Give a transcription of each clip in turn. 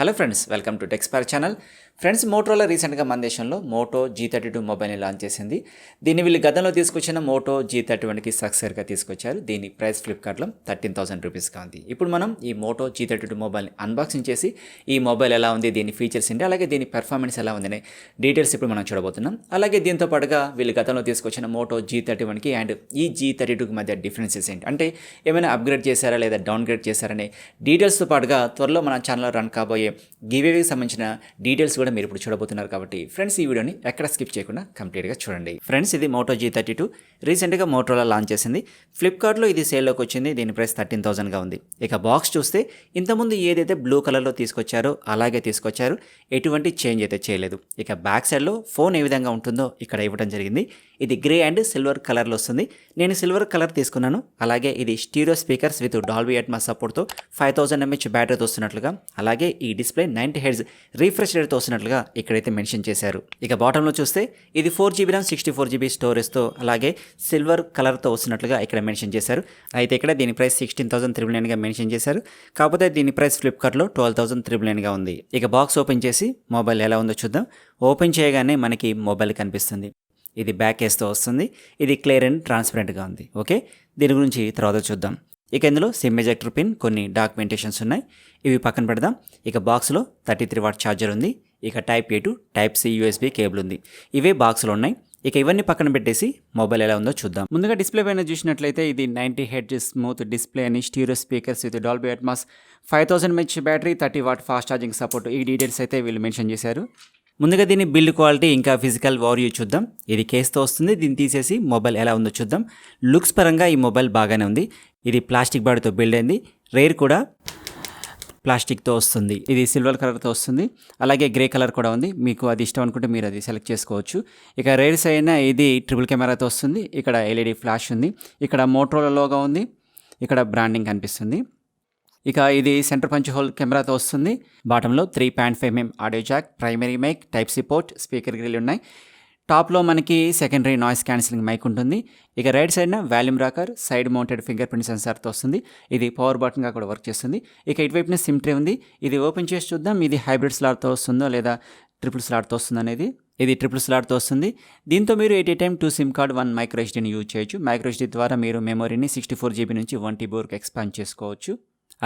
Hello friends, welcome to Techspire channel. Friends, మోటోలో రీసెంట్గా మన దేశంలో మోటో g32 మొబైల్ని లాంచ్ చేసింది. దీన్ని వీళ్ళు గతంలో తీసుకొచ్చిన మోటో g31కి సక్సెస్గా తీసుకొచ్చారు. దీని ప్రైస్ ఫ్లిప్కార్ట్లో 13,000 రూపీస్గా ఉంది. ఇప్పుడు మనం ఈ మోటో g32 మొబైల్ని అన్బాక్సింగ్ చేసి ఈ మొబైల్ ఎలా ఉంది, దీని ఫీచర్స్ ఏంటి, అలాగే దీని పెర్ఫార్మెన్స్ ఎలా ఉందనే డీటెయిల్స్ ఇప్పుడు మనం చూడబోతున్నాం. అలాగే దీంతో పాటుగా వీళ్ళు గతంలో తీసుకొచ్చిన మోటో g31కి అండ్ ఈ g32కి మధ్య డిఫరెన్సెస్ ఏంటి, అంటే ఏమైనా అప్గ్రేడ్ చేశారా లేదా డౌన్గ్రేడ్ చేశారనే డీటెయిల్స్తో పాటుగా త్వరలో మన ఛానల్లో రన్ కాబోయే గివేవేకి సంబంధించిన డీటెయిల్స్ కూడా మీరు ఇప్పుడు చూడబోతున్నారు. కాబట్టి ఫ్రెండ్స్, ఈ వీడియోని ఎక్కడ స్కిప్ చేయకుండా కంప్లీట్గా చూడండి. ఫ్రెండ్స్, ఇది మోటో g32 రీసెంట్గా మోటోలో లాంచ్ చేసింది. ఫ్లిప్కార్ట్లో ఇది సేల్లోకి వచ్చింది. దీని ప్రైస్ 13,000గా ఉంది. ఇక బాక్స్ చూస్తే ఇంతకుముందు ఏదైతే బ్లూ కలర్లో తీసుకొచ్చారో అలాగే తీసుకొచ్చారు. ఎటువంటి చేంజ్ అయితే చేయలేదు. ఇక బ్యాక్ సైడ్లో ఫోన్ ఏ విధంగా ఉంటుందో ఇక్కడ ఇవ్వడం జరిగింది. ఇది గ్రే అండ్ సిల్వర్ కలర్లో వస్తుంది. నేను సిల్వర్ కలర్ తీసుకున్నాను. అలాగే ఇది stereo speakers with Dolby Atmos సపోర్ట్తో 5000 mAh బ్యాటరీతో వస్తున్నట్లుగా, అలాగే ఈ డిస్ప్లే 90 Hz రిఫ్రెష్ రేట్తో వస్తున్నట్లుగా ఇక్కడైతే మెన్షన్ చేశారు. ఇక బాటంలో చూస్తే ఇది 4GB RAM 64GB స్టోరేజ్తో అలాగే సిల్వర్ కలర్తో వస్తున్నట్లుగా ఇక్కడ మెన్షన్ చేశారు. అయితే ఇక్కడ దీని ప్రైస్ 16,999గా మెన్షన్ చేశారు. కాకపోతే దీని ప్రైస్ ఫ్లిప్కార్ట్లో 12,399గా ఉంది. ఇక బాక్స్ ఓపెన్ చేసి మొబైల్ ఎలా ఉందో చూద్దాం. ఓపెన్ చేయగానే మనకి మొబైల్ కనిపిస్తుంది. ఇది బ్యాక్ కేస్తో వస్తుంది. ఇది క్లియర్ అండ్ ట్రాన్స్పరెంట్గా ఉంది. ఓకే, దీని గురించి తర్వాత చూద్దాం. ఇక ఇందులో సిమ్ ఎజెక్టర్ పిన్, కొన్ని డాక్యుమెంటేషన్స్ ఉన్నాయి. ఇవి పక్కన పెడదాం. ఇక బాక్స్లో 33W ఛార్జర్ ఉంది. ఇక type A to type C USB cable ఉంది. ఇవే బాక్స్లో ఉన్నాయి. ఇక ఇవన్నీ పక్కన పెట్టేసి మొబైల్ ఎలా ఉందో చూద్దాం. ముందుగా డిస్ప్లే పైన చూసినట్లయితే ఇది 90 Hz స్మూత్ డిస్ప్లే అని, stereo speakers with Dolby Atmos, 5000 mAh battery, 30W fast charging support, ఈ డీటెయిల్స్ అయితే వీళ్ళు మెన్షన్ చేశారు. ముందుగా దీని బిల్డ్ క్వాలిటీ ఇంకా ఫిజికల్ వాల్యూ చూద్దాం. ఇది కేస్తో వస్తుంది. దీన్ని తీసేసి మొబైల్ ఎలా ఉందో చూద్దాం. లుక్స్ పరంగా ఈ మొబైల్ బాగానే ఉంది. ఇది ప్లాస్టిక్ బాడీతో బిల్డ్ అయింది. రేర్ కూడా ప్లాస్టిక్తో వస్తుంది. ఇది సిల్వర్ కలర్తో వస్తుంది. అలాగే గ్రే కలర్ కూడా ఉంది. మీకు అది ఇష్టం అనుకుంటే మీరు అది సెలెక్ట్ చేసుకోవచ్చు. ఇక రేర్స్ అయినా ఇది ట్రిపుల్ కెమెరాతో వస్తుంది. ఇక్కడ LED ఫ్లాష్ ఉంది. ఇక్కడ మోటోరోలా లోగో ఉంది. ఇక్కడ బ్రాండింగ్ కనిపిస్తుంది. ఇక ఇది సెంటర్ పంచ్ హోల్ కెమెరాతో వస్తుంది. బాటంలో 3.5mm audio jack, primary mic, type C port, speaker grille ఉన్నాయి. టాప్లో మనకి సెకండరీ నాయిస్ క్యాన్సిలింగ్ మైక్ ఉంటుంది. ఇక రైట్ సైడ్న volume rocker, side mounted fingerprint సెన్సార్తో వస్తుంది. ఇది పవర్ బటన్గా కూడా వర్క్ చేస్తుంది. ఇక ఇటువైపున సిమ్ ట్రే ఉంది. ఇది ఓపెన్ చేసి చూద్దాం. ఇది హైబ్రిడ్ స్లాట్తో వస్తుందో లేదా ట్రిపుల్ స్లాట్తో వస్తుంది అనేది. ఇది ట్రిపుల్ స్లాట్తో వస్తుంది. దీంతో మీరు 2 సిమ్ కార్డ్ 1 మైక్రో ఎస్డీని యూజ్ చేయొచ్చు. మైక్రో ఎస్డీ ద్వారా మీరు మెమొరీని 64GB నుంచి 1TB వరకు ఎక్స్పాండ్ చేసుకోవచ్చు.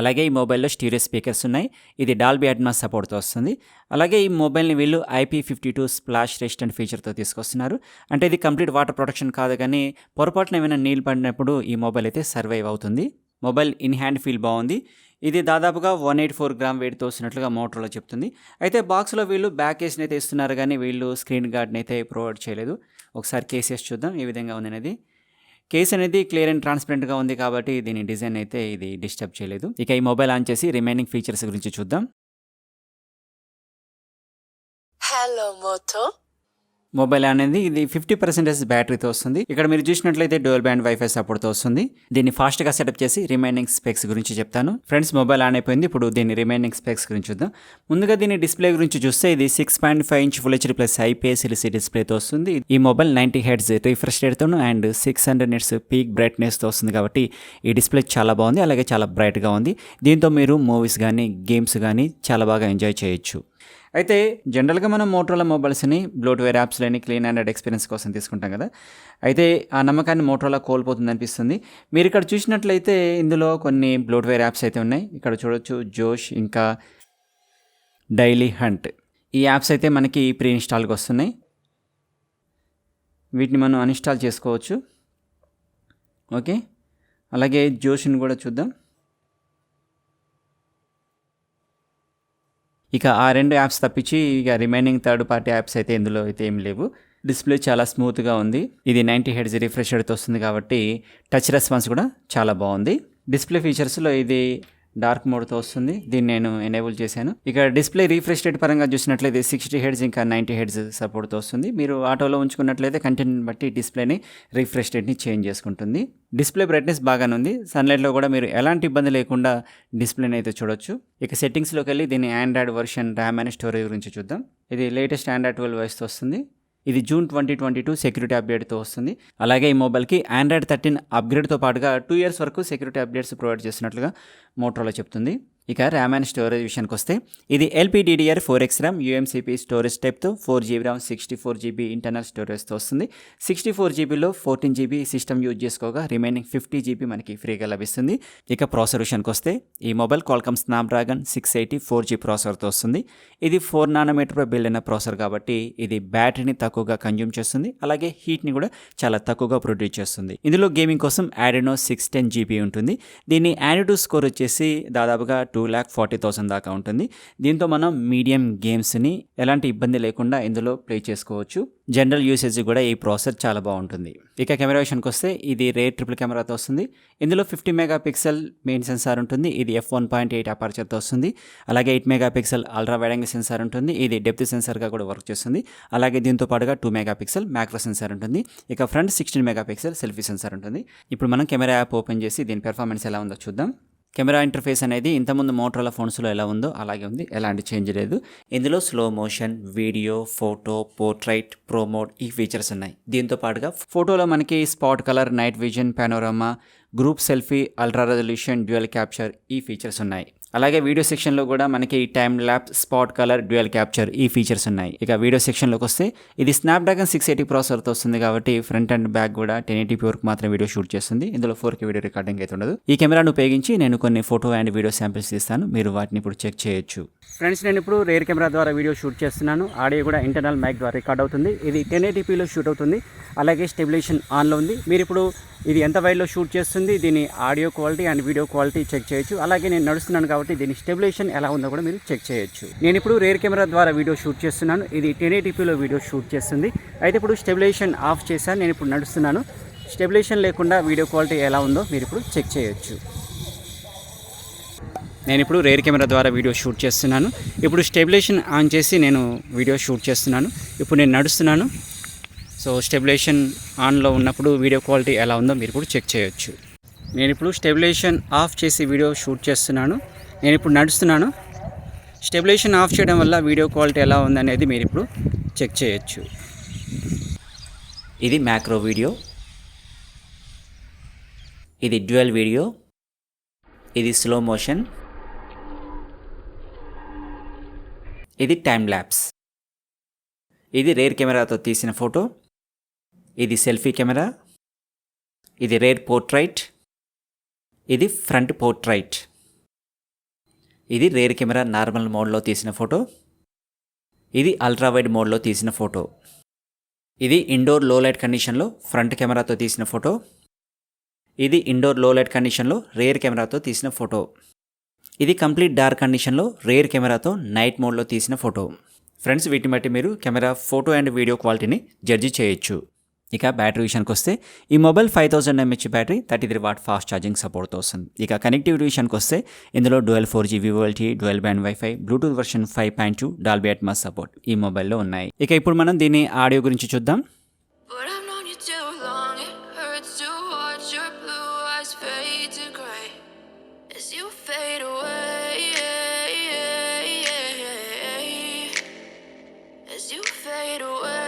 అలాగే ఈ మొబైల్లో స్టీరియో స్పీకర్స్ ఉన్నాయి. ఇది డాల్బీ అట్మాస్ సపోర్ట్తో వస్తుంది. అలాగే ఈ మొబైల్ని వీళ్ళు IP52 స్ప్లాష్ రెసిస్టెంట్ ఫీచర్తో తీసుకొస్తున్నారు. అంటే ఇది కంప్లీట్ వాటర్ ప్రొటెక్షన్ కాదు, కానీ పొరపాటున ఏమైనా నీళ్ళు పడినప్పుడు ఈ మొబైల్ అయితే సర్వైవ్ అవుతుంది. మొబైల్ ఇన్ హ్యాండ్ ఫీల్ బాగుంది. ఇది దాదాపుగా 184 గ్రామ్ వెయిట్తో వస్తున్నట్లుగా మోటోలో చెప్తుంది. అయితే బాక్స్లో వీళ్ళు బ్యాక్ కేస్ని అయితే ఇస్తున్నారు, కానీ వీళ్ళు స్క్రీన్ గార్డ్ని అయితే ప్రొవైడ్ చేయలేదు. ఒకసారి కేసెస్ చూద్దాం ఏ విధంగా ఉంది అనేది. కేస్ అనేది క్లియర్ అండ్ ట్రాన్స్పరెంట్గా ఉంది కాబట్టి దీని డిజైన్ అయితే ఇది డిస్టర్బ్ చేయలేదు. ఇక ఈ మొబైల్ ఆన్ చేసి రిమైనింగ్ ఫీచర్స్ గురించి చూద్దాం. Hello Moto. మొబైల్ అనేది ఇది 50% బ్యాటరీతో వస్తుంది. ఇక్కడ మీరు చూసినట్లయితే డ్యూయల్ బ్యాండ్ వైఫై సపోర్ట్తో వస్తుంది. దీన్ని ఫాస్ట్గా సెటప్ చేసి రిమైనింగ్ స్పెక్స్ గురించి చెప్తాను. ఫ్రెండ్స్, మొబైల్ ఆన్ అయిపోయింది. ఇప్పుడు దీని రిమైనింగ్ స్పెక్స్ గురించి చూద్దాం. ముందుగా దీని డిస్ప్లే గురించి చూస్తే ఇది 6.5 inch full HD plus IPS LCD డిస్ప్లేతో వస్తుంది. ఈ మొబైల్ 90 Hz రిఫ్రెష్ రేట్తోను అండ్ 600 nits పీక్ బ్రైట్నెస్తో వస్తుంది. కాబట్టి ఈ డిస్ప్లే చాలా బాగుంది. అలాగే చాలా బ్రైట్గా ఉంది. దీంతో మీరు మూవీస్ కానీ గేమ్స్ కానీ చాలా బాగా ఎంజాయ్ చేయొచ్చు. అయితే జనరల్గా మనం మోటోరోలా మొబైల్స్ని బ్లోట్వేర్ యాప్స్లోని క్లీన్ అండ్ ఎక్స్పీరియన్స్ కోసం తీసుకుంటాం కదా. అయితే ఆ నమ్మకాన్ని మోటోరోలా కోల్పోతుంది అనిపిస్తుంది. మీరు ఇక్కడ చూసినట్లయితే ఇందులో కొన్ని బ్లోట్వేర్ యాప్స్ అయితే ఉన్నాయి. ఇక్కడ చూడొచ్చు జోష్, ఇంకా డైలీ హంట్. ఈ యాప్స్ అయితే మనకి ప్రీ ఇన్స్టాల్గా వస్తున్నాయి. వీటిని మనం అన్ఇన్స్టాల్ చేసుకోవచ్చు. ఓకే, అలాగే జోష్ని కూడా చూద్దాం. ఇక ఆ 2 యాప్స్ తప్పించి ఇక రిమైనింగ్ థర్డ్ పార్టీ యాప్స్ అయితే ఇందులో అయితే ఏం లేవు. డిస్ప్లే చాలా స్మూత్గా ఉంది. ఇది 90 Hz రిఫ్రెష్ రేట్తో వస్తుంది కాబట్టి టచ్ రెస్పాన్స్ కూడా చాలా బాగుంది. డిస్ప్లే ఫీచర్స్లో ఇది డార్క్ మోడ్తో వస్తుంది. దీన్ని నేను ఎనేబుల్ చేశాను. ఇక డిస్ప్లే రీఫ్రెష్ రేట్ పరంగా చూసినట్లయితే 60 Hz ఇంకా 90 Hz సపోర్ట్తో వస్తుంది. మీరు ఆటోలో ఉంచుకున్నట్లయితే కంటెంట్ బట్టి డిస్ప్లేని రీఫ్రెష్ రేట్ని చేంజ్ చేసుకుంటుంది. డిస్ప్లే బ్రైట్నెస్ బాగానే ఉంది. సన్లైట్లో కూడా మీరు ఎలాంటి ఇబ్బంది లేకుండా డిస్ప్లేని అయితే చూడొచ్చు. ఇక సెట్టింగ్స్లోకి వెళ్ళి దీని Android version, RAM and storage గురించి చూద్దాం. ఇది లేటెస్ట్ ఆండ్రాయిడ్ 12 OSతో వస్తుంది. ఇది జూన్ 2022 సెక్యూరిటీ అప్డేట్తో వస్తుంది. అలాగే ఈ మొబైల్కి ఆండ్రాయిడ్ 13 అప్గ్రేడ్తో పాటుగా 2 years వరకు సెక్యూరిటీ అప్డేట్స్ ప్రొవైడ్ చేస్తున్నట్లుగా మోటోరోలా చెప్తుంది. ఇక ర్యామ్ అండ్ స్టోరేజ్ విషయానికి వస్తే ఇది LPDDR 4X RAM UMCP storage టైప్తో 4GB ర్యామ్ 64GB ఇంటర్నల్ స్టోరేజ్తో వస్తుంది. 64GBలో 14GB సిస్టమ్ యూజ్ చేసుకోగా రిమైనింగ్ 50GB మనకి ఫ్రీగా లభిస్తుంది. ఇక ప్రాసెసర్ విషయానికి వస్తే ఈ మొబైల్ క్వాల్కమ్ స్నాప్డ్రాగన్ 680 4G ప్రాసెసర్తో వస్తుంది. ఇది 4 నానోమీటర్పై బిల్డ్ అయిన ప్రాసెసర్ కాబట్టి ఇది బ్యాటరీని తక్కువగా కన్జ్యూమ్ చేస్తుంది, అలాగే హీట్ని కూడా చాలా తక్కువగా ప్రొడ్యూస్ చేస్తుంది. ఇందులో గేమింగ్ కోసం Adreno 610GB ఉంటుంది. దీని యాన్యుటీ స్కోర్ వచ్చేసి దాదాపుగా 2,40,000 దాకా ఉంటుంది. దీంతో మనం మీడియం గేమ్స్ని ఎలాంటి ఇబ్బంది లేకుండా ఇందులో ప్లే చేసుకోవచ్చు. జనరల్ యూసేజ్ కూడా ఈ ప్రాసెసర్ చాలా బాగుంటుంది. ఇక కెమెరా విషయానికి వస్తే ఇది రేర్ ట్రిపుల్ కెమెరాతో వస్తుంది. ఇందులో 50 మెగాపిక్సెల్ మెయిన్ సెన్సార్ ఉంటుంది. ఇది f1.8 అపర్చర్తో వస్తుంది. అలాగే 8 megapixel ultra wide angle censor ఉంటుంది. ఇది డెప్త్ సెన్సార్గా కూడా వర్క్ చేస్తుంది. అలాగే దీంతో పాటుగా 2 మెగాపిక్సెల్ మ్యాక్రో సెన్సార్ ఉంటుంది. ఇక ఫ్రంట్ 16 మెగాపిక్సెల్ సెల్ఫీ సెన్సార్ ఉంటుంది. ఇప్పుడు మనం కెమెరా యాప్ ఓపెన్ చేసి దీని పెర్ఫార్మెన్స్ ఎలా ఉందో చూద్దాం. కెమెరా ఇంటర్ఫేస్ అనేది ఇంతకుముందు మోటరోలా ఫోన్స్లో ఎలా ఉందో అలాగే ఉంది, ఎలాంటి చేంజ్ లేదు. ఇందులో slow motion, video, photo, portrait, pro mode ఈ ఫీచర్స్ ఉన్నాయి. దీంతో పాటుగా ఫోటోలో మనకి spot colour, night vision, panorama, group selfie, ultra resolution, dual capture ఈ ఫీచర్స్ ఉన్నాయి. అలాగే వీడియో సెక్షన్లో కూడా మనకి time lapse, spot colour, dual capture ఈ ఫీచర్స్ ఉన్నాయి. ఇక వీడియో సెక్షన్లోకి వస్తే ఇది స్నాప్డ్రాగన్ 680 ప్రాసెసర్తో వస్తుంది కాబట్టి ఫ్రంట్ అండ్ బ్యాక్ కూడా 1080p వరకు మాత్రం వీడియో షూట్ చేస్తుంది. ఇందులో 4K వీడియో రికార్డింగ్ అయితే ఉండదు. ఈ కెమెరాను ఉపయోగించి నేను కొన్ని ఫోటో అండ్ వీడియో శాంపిల్స్ తీస్తాను, మీరు వాటిని ఇప్పుడు చెక్ చేయొచ్చు. ఫ్రెండ్స్, నేను ఇప్పుడు రేర్ కెమెరా ద్వారా వీడియో షూట్ చేస్తున్నాను. ఆడియో కూడా ఇంటర్నల్ మైక్ ద్వారా రికార్డ్ అవుతుంది. ఇది 1080pలో షూట్ అవుతుంది. అలాగే స్టెబిలైజేషన్ ఆన్లో ఉంది. మీరు ఇప్పుడు ఇది ఎంత వైడ్లో షూట్ చేస్తుంది, దీని audio quality and video quality check చేయొచ్చు. అలాగే నేను నడుస్తున్నాను కాబట్టి దీని స్టెబిలైజేషన్ ఎలా ఉందో కూడా మీరు చెక్ చేయొచ్చు. నేను ఇప్పుడు రేర్ కెమెరా ద్వారా వీడియో షూట్ చేస్తున్నాను. ఇది 1080pలో వీడియో షూట్ చేస్తుంది. అయితే ఇప్పుడు స్టెబిలైజేషన్ ఆఫ్ చేశాను. నేను ఇప్పుడు నడుస్తున్నాను. స్టెబిలైజేషన్ లేకుండా వీడియో క్వాలిటీ ఎలా ఉందో మీరు ఇప్పుడు చెక్ చేయొచ్చు. నేను ఇప్పుడు రేర్ కెమెరా ద్వారా వీడియో షూట్ చేస్తున్నాను. ఇప్పుడు స్టెబిలైజేషన్ ఆన్ చేసి నేను వీడియో షూట్ చేస్తున్నాను. ఇప్పుడు నేను నడుస్తున్నాను. సో స్టెబిలైజేషన్ ఆన్లో ఉన్నప్పుడు వీడియో క్వాలిటీ ఎలా ఉందో మీరు ఇప్పుడు చెక్ చేయొచ్చు. నేను ఇప్పుడు స్టెబిలైజేషన్ ఆఫ్ చేసి వీడియో షూట్ చేస్తున్నాను. నేను ఇప్పుడు నడుస్తున్నాను. స్టెబిలైజేషన్ ఆఫ్ చేయడం వల్ల వీడియో క్వాలిటీ ఎలా ఉందనేది మీరు ఇప్పుడు చెక్ చేయొచ్చు. ఇది మ్యాక్రో వీడియో, ఇది డ్యూయల్ వీడియో, ఇది స్లో మోషన్, ఇది టైమ్ ల్యాప్స్, ఇది రేర్ కెమెరాతో తీసిన ఫోటో, ఇది సెల్ఫీ కెమెరా, ఇది రేర్ పోర్ట్రైట్, ఇది ఫ్రంట్ పోర్ట్రైట్, ఇది రేర్ కెమెరా నార్మల్ మోడ్లో తీసిన ఫోటో, ఇది అల్ట్రా వైడ్ మోడ్లో తీసిన ఫోటో, ఇది ఇండోర్ లో లైట్ కండిషన్లో ఫ్రంట్ కెమెరాతో తీసిన ఫోటో, ఇది ఇండోర్ లో లైట్ కండిషన్లో రేర్ కెమెరాతో తీసిన ఫోటో, ఇది కంప్లీట్ డార్క్ కండిషన్లో రేర్ కెమెరాతో నైట్ మోడ్లో తీసిన ఫోటో. ఫ్రెండ్స్, వీటిని బట్టి మీరు కెమెరా ఫోటో అండ్ వీడియో క్వాలిటీని జడ్జి చేయొచ్చు. ఇక బ్యాటరీ విషయానికి వస్తే ఈ mobile 5000 mAh battery 33 watt fast charging సపోర్ట్తో వస్తుంది. ఇక కనెక్టివిటీ విషయానికి వస్తే ఇందులో dual 4G VoLTE, dual band wifi, Bluetooth version 5.2, Dolby Atmos support ఈ మొబైల్లో ఉన్నాయి. ఇక ఇప్పుడు మనం దీని ఆడియో గురించి చూద్దాం. But I've known you too long, it hurts to watch your blue eyes fade to gray as you fade away, as you fade away.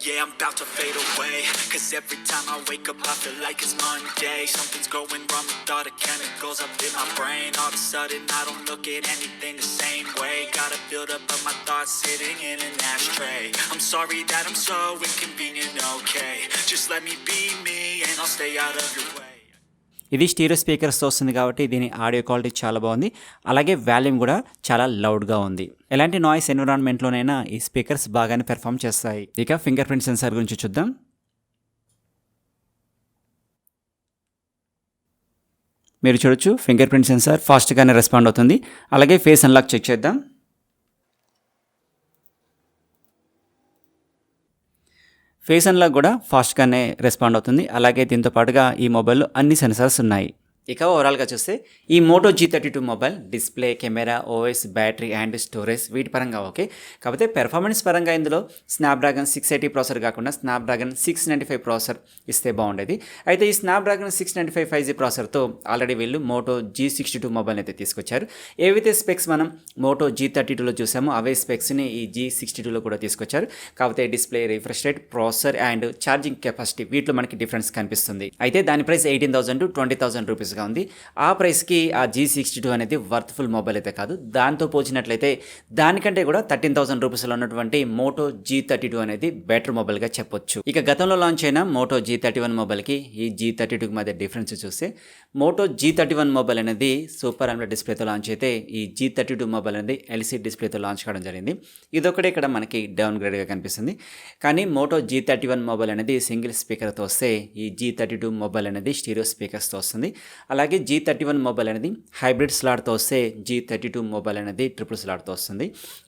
Yeah, I'm about to fade away, cause every time I wake up I feel like it's Monday. Something's going wrong with all the chemicals up in my brain. All of a sudden I don't look at anything the same way. Gotta build up of my thoughts sitting in an ashtray. I'm sorry that I'm so inconvenient, okay. Just let me be me and I'll stay out of your way. ఇది stereo స్పీకర్స్తో వస్తుంది కాబట్టి దీని audio quality చాలా బాగుంది. అలాగే volume కూడా చాలా లౌడ్గా ఉంది. ఎలాంటి నాయిస్ ఎన్విరాన్మెంట్లోనైనా ఈ స్పీకర్స్ బాగానే పెర్ఫామ్ చేస్తాయి. ఇక ఫింగర్ ప్రింట్ సెన్సార్ గురించి చూద్దాం. మీరు చూడొచ్చు, ఫింగర్ ప్రింట్ సెన్సార్ ఫాస్ట్గానే రెస్పాండ్ అవుతుంది. అలాగే ఫేస్ అన్లాక్ చెక్ చేద్దాం. ఫేస్ అన్లాక్ కూడా ఫాస్ట్గానే రెస్పాండ్ అవుతుంది. అలాగే దీంతో పాటుగా ఈ మొబైల్లో అన్ని సెన్సార్స్ ఉన్నాయి. ఇక ఓవరాల్గా చూస్తే ఈ Moto G32 mobile display, camera, OS, battery and storage వీటి పరంగా ఓకే. కాకపోతే పెర్ఫార్మెన్స్ పరంగా ఇందులో స్నాప్డ్రాగన్ 680 ప్రాసెసర్ కాకుండా స్నాప్డ్రాగన్ 695 ప్రాసెసర్ ఇస్తే బాగుండేది. అయితే ఈ స్నాప్డ్రాగన్ 695 5G ప్రాసెసర్తో ఆల్రెడీ వీళ్ళు మోటో G62 మొబైల్ అయితే తీసుకొచ్చారు. ఏవైతే స్పెక్స్ మనం మోటో G32లో చూసామో అవే స్పెక్స్ని ఈ G62లో కూడా తీసుకొచ్చారు. కాకపోతే display, refresh rate, processor and charging capacity వీటిలో మనకి డిఫరెన్స్ కనిపిస్తుంది. అయితే దాని ప్రైస్ 18,000 to 20,000 రూపీస్గా ఉంది. ఆ ప్రైస్కి ఆ G62 అనేది వర్త్ఫుల్ మొబైల్ అయితే కాదు. దాంతో పోల్చినట్లయితే దానికంటే కూడా 13,000 రూపీస్లో ఉన్నటువంటి మోటో G32 అనేది బెటర్ మొబైల్గా చెప్పొచ్చు. ఇక గతంలో లాంచ్ అయిన మోటో G31 మొబైల్కి ఈ G32కి మధ్య డిఫరెన్స్ చూస్తే మోటో G31 మొబైల్ అనేది సూపర్ AMOLED డిస్ప్లేతో లాంచ్ అయితే ఈ G32 మొబైల్ అనేది LCD డిస్ప్లేతో లాంచ్ కావడం జరిగింది. ఇదొకటే ఇక్కడ మనకి డౌన్ గ్రేడ్గా కనిపిస్తుంది. కానీ మోటో G31 మొబైల్ అనేది సింగిల్ స్పీకర్తో వస్తే ఈ G32 మొబైల్ అనేది స్టీరియో స్పీకర్స్తో వస్తుంది. అలాగే G31 మొబైల్ అనేది హైబ్రిడ్ స్లాట్తో వస్తే G32 మొబైల్ అనేది ట్రిపుల్ స్లాట్తో వస్తుంది.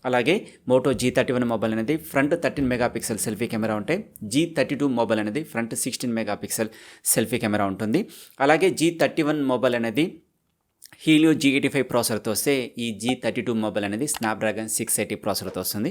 అలాగే మోటో G31 మొబైల్ అనేది ఫ్రంట్ 13 మెగాపిక్సెల్ సెల్ఫీ కెమెరా ఉంటే G32 మొబైల్ అనేది ఫ్రంట్ 16 మెగాపిక్సెల్ సెల్ఫీ కెమెరా ఉంటుంది. అలాగే G31 మొబైల్ అనేది హీలియో G85 ప్రాసెసర్తో వస్తే ఈ G32 మొబైల్ అనేది స్నాప్డ్రాగన్ 680 ప్రాసెసర్తో వస్తుంది.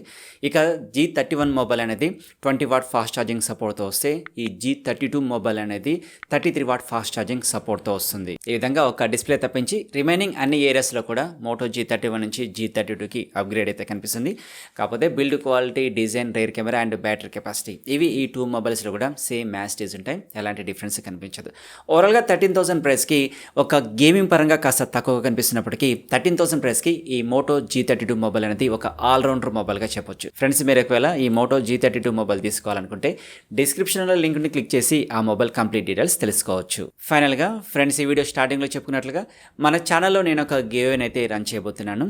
ఇక G31 మొబైల్ అనేది 20 వాట్ ఫాస్ట్ ఛార్జింగ్ సపోర్ట్తో వస్తే ఈ G32 మొబైల్ అనేది 33 వాట్ ఫాస్ట్ ఛార్జింగ్ సపోర్ట్తో వస్తుంది. ఈ విధంగా ఒక డిస్ప్లే తప్పించి రిమైనింగ్ అన్ని ఏరియాస్లో కూడా మోటో G31 నుంచి G32కి అప్గ్రేడ్ అయితే కనిపిస్తుంది. కాకపోతే build quality, design, rear camera and battery capacity ఇవి ఈ టూ మొబైల్స్లో కూడా సేమ్ మ్యాచ్డేజ్ ఉంటాయి. ఎలాంటి డిఫరెన్స్ కనిపించదు. ఓవరాల్గా 13,000 ప్రైస్కి ఒక గేమింగ్ పరంగా కాస్త తక్కువగా కనిపిస్తున్నప్పటికీ 13,000 ప్రైస్కి ఈ మోటో G32 మొబైల్ అనేది ఒక ఆల్రౌండర్ మొబైల్గా చెప్పొచ్చు. ఫ్రెండ్స్, మీరు ఒకవేళ ఈ మోటో G32 మొబైల్ తీసుకోవాలనుకుంటే డిస్క్రిప్షన్లో లింక్ని క్లిక్ చేసి ఆ మొబైల్ కంప్లీట్ డీటెయిల్స్ తెలుసుకోవచ్చు. ఫైనల్గా ఫ్రెండ్స్, ఈ వీడియో స్టార్టింగ్లో చెప్పుకున్నట్లుగా మన ఛానల్లో నేను ఒక గివ్అవేని అయితే రన్ చేయబోతున్నాను.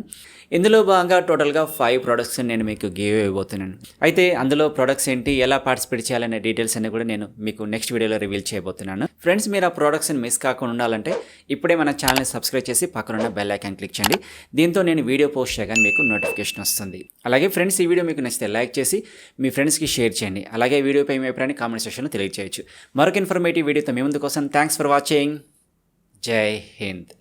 ఇందులో భాగంగా టోటల్గా 5 ప్రోడక్ట్స్ నేను మీకు గివ్ ఇవ్వబోతున్నాను. అయితే అందులో ప్రోడక్ట్స్ ఏంటి, ఎలా పార్టిసిపేట్ చేయాలనే డీటెయిల్స్ అన్ని కూడా నేను మీకు నెక్స్ట్ వీడియోలో రివీల్ చేయబోతున్నాను. ఫ్రెండ్స్, మీరు ఆ ప్రోడక్ట్స్ని మిస్ కాకుండా ఉండాలంటే ఇప్పుడే మన ఛానల్ని సబ్స్క్రైబ్ చేసి పక్కనున్న బెల్ ఐకాన్ క్లిక్ చేయండి. దీంతో నేను వీడియో పోస్ట్ చేయగానే మీకు నోటిఫికేషన్ వస్తుంది. అలాగే ఫ్రెండ్స్, ఈ వీడియో మీకు నచ్చితే లైక్ చేసి మీ ఫ్రెండ్స్కి షేర్ చేయండి. అలాగే వీడియోపై మీ అభిప్రాయాన్ని కామెంట్ సెక్షన్లో తెలియజేయచ్చు. మరొక ఇన్ఫర్మేటివ్ వీడియోతో మీ ముందు కోసం థ్యాంక్స్ ఫర్ వాచింగ్. జై హింద్.